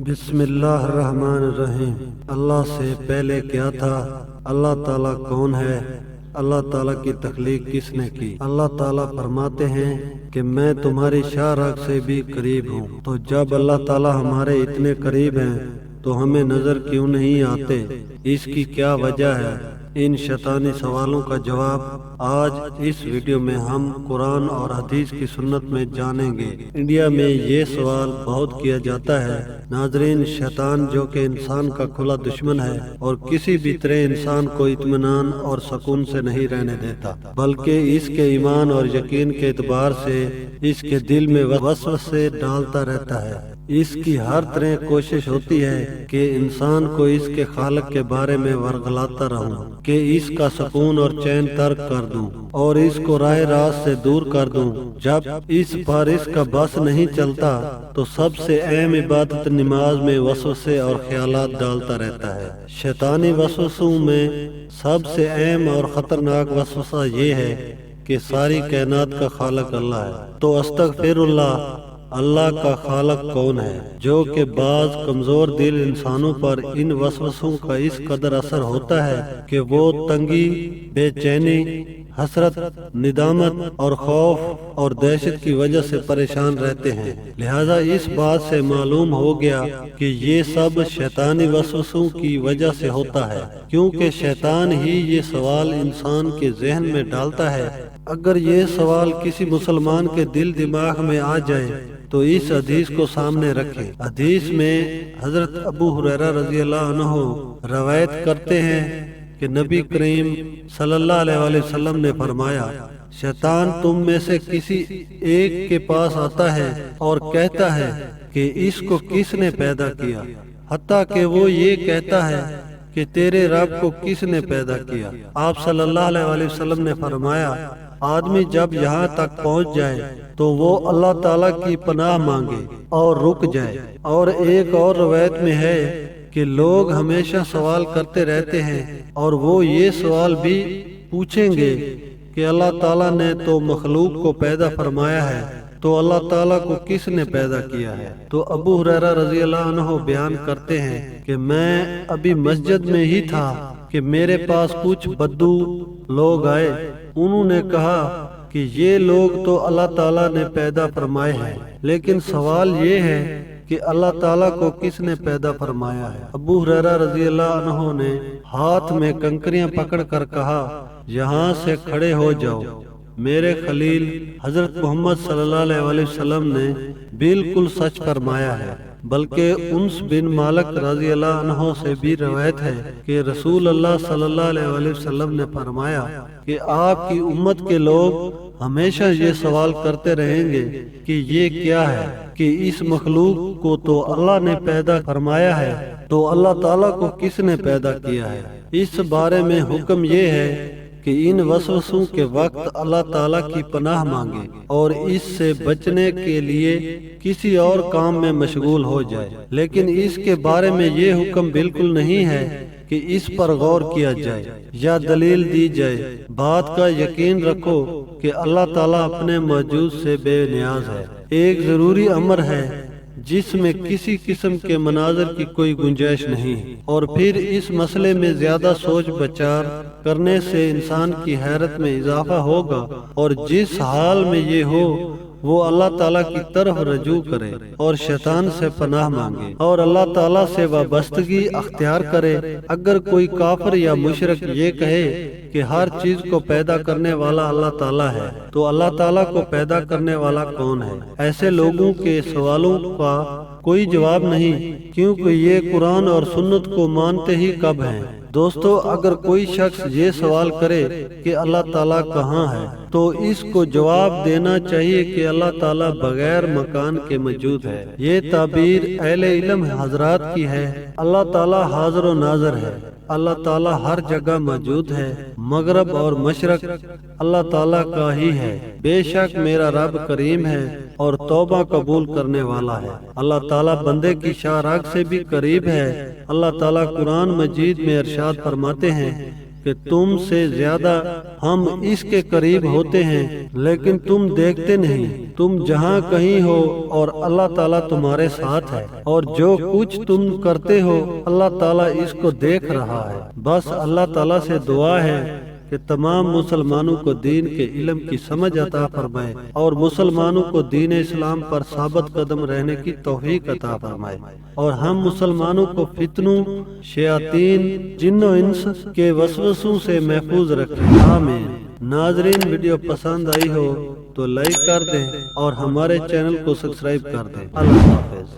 بسم اللہ الرحمن الرحیم۔ اللہ سے پہلے کیا تھا؟ اللہ تعالیٰ کون ہے؟ اللہ تعالیٰ کی تخلیق کس نے کی؟ اللہ تعالیٰ فرماتے ہیں کہ میں تمہاری شاہ راگ سے بھی قریب ہوں۔ تو جب اللہ تعالیٰ ہمارے اتنے قریب ہیں تو ہمیں نظر کیوں نہیں آتے؟ اس کی کیا وجہ ہے؟ ان شیطانی سوالوں کا جواب آج اس ویڈیو میں ہم قرآن اور حدیث کی سنت میں جانیں گے۔ انڈیا میں یہ سوال بہت کیا جاتا ہے۔ ناظرین، شیطان جو کہ انسان کا کھلا دشمن ہے اور کسی بھی طرح انسان کو اطمینان اور سکون سے نہیں رہنے دیتا، بلکہ اس کے ایمان اور یقین کے اعتبار سے اس کے دل میں وسوسے ڈالتا رہتا ہے۔ اس کی ہر طرح کوشش ہوتی ہے کہ انسان کو اس کے خالق کے بارے میں ورغلاتا رہوں، کہ اس کا سکون اور چین ترک کر دوں اور اس کو راہ راست سے دور کر دوں۔ جب اس پر اس کا بس نہیں چلتا تو سب سے اہم عبادت نماز میں وسوسے اور خیالات ڈالتا رہتا ہے۔ شیطانی وسوسوں میں سب سے اہم اور خطرناک وسوسہ یہ ہے کہ ساری کائنات کا خالق اللہ ہے۔ تو استغفر اللہ کا خالق کون ہے؟ جو کہ بعض کمزور دل انسانوں پر ان وسوسوں کا اس قدر اثر ہوتا ہے کہ وہ تنگی، بے چینی، حسرت، ندامت اور خوف اور دہشت کی وجہ سے پریشان رہتے ہیں۔ لہذا اس بات سے معلوم ہو گیا کہ یہ سب شیطانی وسوسوں کی وجہ سے ہوتا ہے، کیونکہ شیطان ہی یہ سوال انسان کے ذہن میں ڈالتا ہے۔ اگر یہ سوال کسی مسلمان کے دل دماغ میں آ جائے تو اس حدیث کو سامنے رکھیں۔ حدیث میں حضرت ابو ہریرہ رضی اللہ عنہ روایت کرتے ہیں کہ نبی کریم صلی اللہ علیہ وآلہ وسلم نے فرمایا، شیطان تم میں سے کسی ایک کے پاس آتا ہے اور کہتا ہے کہ اس کو کس نے پیدا کیا، حتیٰ کہ وہ یہ کہتا ہے کہ تیرے رب کو کس نے پیدا کیا۔ آپ صلی اللہ علیہ وآلہ وسلم نے فرمایا، آدمی جب یہاں تک پہنچ جائے تو وہ اللہ تعالیٰ کی پناہ مانگے اور رک جائے۔ اور ایک اور روایت میں ہے کہ لوگ ہمیشہ سوال کرتے رہتے ہیں اور وہ یہ سوال بھی پوچھیں گے کہ اللہ تعالیٰ نے تو مخلوق کو پیدا فرمایا ہے، تو اللہ تعالیٰ کو کس نے پیدا کیا ہے؟ تو ابو ہریرہ رضی اللہ عنہ بیان کرتے ہیں کہ میں ابھی مسجد میں ہی تھا کہ میرے پاس کچھ بدو لوگ آئے۔ انہوں نے کہا کہ یہ لوگ تو اللہ تعالیٰ نے پیدا فرمائے ہیں، لیکن سوال یہ ہے کہ اللہ تعالیٰ کو کس نے پیدا فرمایا ہے؟ ابو ہریرہ رضی اللہ عنہ نے ہاتھ میں کنکریاں پکڑ کر کہا، یہاں سے کھڑے ہو جاؤ، میرے خلیل حضرت محمد صلی اللہ علیہ وآلہ وسلم نے بالکل سچ فرمایا ہے۔ بلکہ انس بن مالک رضی اللہ عنہ سے بھی روایت ہے کہ رسول اللہ صلی اللہ علیہ وآلہ وسلم نے فرمایا کہ آپ کی امت کے لوگ ہمیشہ یہ سوال کرتے رہیں گے کہ یہ کیا ہے، کہ اس مخلوق کو تو اللہ نے پیدا فرمایا ہے، تو اللہ تعالیٰ کو کس نے پیدا کیا ہے؟ اس بارے میں حکم یہ ہے کہ ان وسوسوں کے وقت اللہ تعالیٰ کی پناہ مانگے اور اس سے بچنے کے لیے کسی اور کام میں مشغول ہو جائے۔ لیکن اس کے بارے میں یہ حکم بالکل نہیں ہے کہ اس پر غور کیا جائے یا دلیل دی جائے۔ بات کا یقین رکھو کہ اللہ تعالیٰ اپنے موجود سے بے نیاز ہے۔ ایک ضروری امر ہے جس میں کسی قسم کے مناظر کی کوئی گنجائش نہیں، اور پھر اس مسئلے میں زیادہ سوچ بچار کرنے سے انسان کی حیرت میں اضافہ ہوگا، اور جس حال میں یہ ہو وہ اللہ تعالیٰ کی طرف رجوع کرے اور شیطان سے پناہ مانگے اور اللہ تعالیٰ سے وابستگی اختیار کرے۔ اگر کوئی کافر یا مشرک یہ کہے کہ ہر چیز کو پیدا کرنے والا اللہ تعالیٰ ہے، تو اللہ تعالیٰ کو پیدا کرنے والا کون ہے؟ ایسے لوگوں کے سوالوں کا کوئی جواب نہیں، کیونکہ یہ قرآن اور سنت کو مانتے ہی کب ہیں۔ دوستو، اگر کوئی شخص یہ سوال کرے کہ اللہ تعالیٰ کہاں ہے تو اس کو جواب دینا چاہیے کہ اللہ تعالیٰ بغیر مکان کے موجود ہے۔ یہ تعبیر اہل علم حضرات کی ہے۔ اللہ تعالیٰ حاضر و ناظر ہے۔ اللہ تعالیٰ ہر جگہ موجود ہے۔ مغرب اور مشرق اللہ تعالیٰ کا ہی ہے۔ بے شک میرا رب کریم ہے اور توبہ قبول کرنے والا ہے۔ اللہ تعالیٰ بندے کی شاہ راگ سے بھی قریب ہے۔ اللہ تعالیٰ قرآن مجید میں ارشاد فرماتے ہیں کہ تم سے زیادہ ہم اس کے قریب ہوتے ہیں، لیکن تم دیکھتے نہیں۔ تم جہاں کہیں ہو اور اللہ تعالیٰ تمہارے ساتھ ہے، اور جو کچھ تم کرتے ہو اللہ تعالیٰ اس کو دیکھ رہا ہے۔ بس اللہ تعالیٰ سے دعا ہے کہ تمام مسلمانوں کو دین کے علم کی سمجھ عطا فرمائے اور مسلمانوں کو دین اسلام پر ثابت قدم رہنے کی توفیق عطا فرمائے، اور ہم مسلمانوں کو فتنوں، شیاطین، جن و انس کے وسوسوں سے محفوظ رکھے، آمین۔ ناظرین، ویڈیو پسند آئی ہو تو لائک کر دیں اور ہمارے چینل کو سبسکرائب کر دیں۔ اللہ حافظ۔